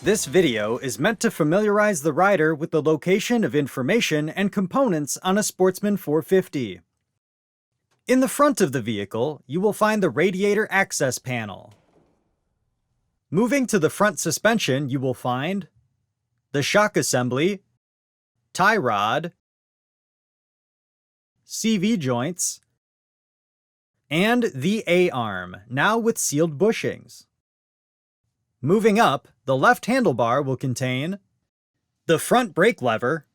This video is meant to familiarize the rider with the location of information and components on a Sportsman 450. In the front of the vehicle, you will find the radiator access panel. Moving to the front suspension, you will find the shock assembly, tie rod, CV joints, and the A-arm, now with sealed bushings. Moving up, the left handlebar will contain the front brake lever,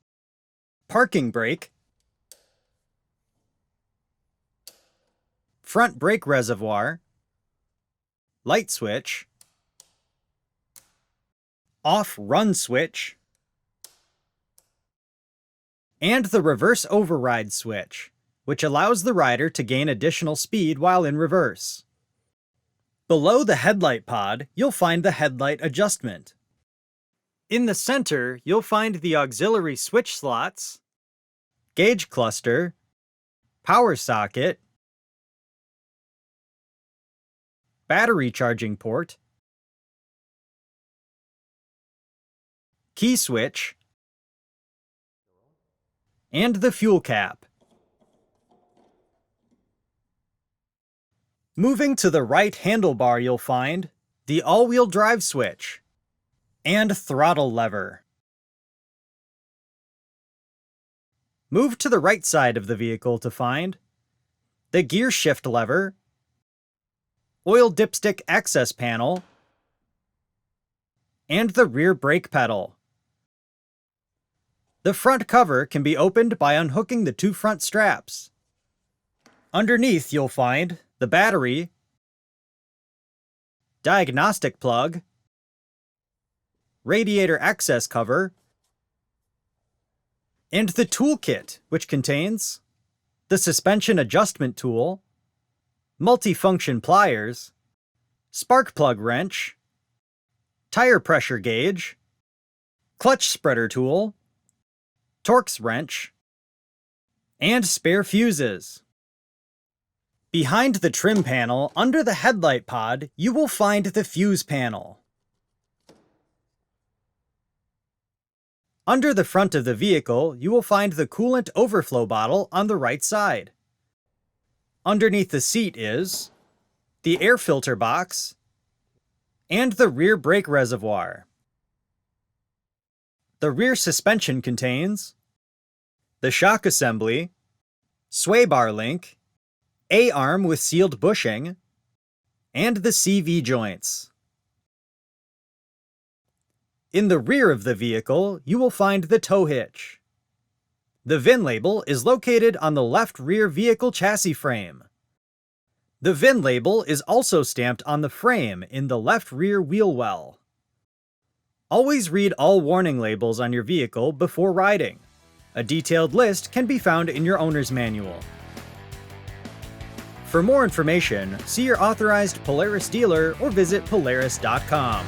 parking brake, front brake reservoir, light switch, off-run switch, and the reverse override switch, which allows the rider to gain additional speed while in reverse. Below the headlight pod, you'll find the headlight adjustment. In the center, you'll find the auxiliary switch slots, gauge cluster, power socket, battery charging port, key switch, and the fuel cap. Moving to the right handlebar, you'll find the all-wheel drive switch and throttle lever. Move to the right side of the vehicle to find the gear shift lever, oil dipstick access panel, and the rear brake pedal. The front cover can be opened by unhooking the two front straps. Underneath, you'll find the battery, diagnostic plug, radiator access cover, and the toolkit, which contains the suspension adjustment tool, multifunction pliers, spark plug wrench, tire pressure gauge, clutch spreader tool, Torx wrench, and spare fuses. Behind the trim panel, under the headlight pod, you will find the fuse panel. Under the front of the vehicle, you will find the coolant overflow bottle on the right side. Underneath the seat is the air filter box and the rear brake reservoir. The rear suspension contains the shock assembly, sway bar link, A-arm with sealed bushing, and the CV joints. In the rear of the vehicle, you will find the tow hitch. The VIN label is located on the left rear vehicle chassis frame. The VIN label is also stamped on the frame in the left rear wheel well. Always read all warning labels on your vehicle before riding. A detailed list can be found in your owner's manual. For more information, see your authorized Polaris dealer or visit Polaris.com.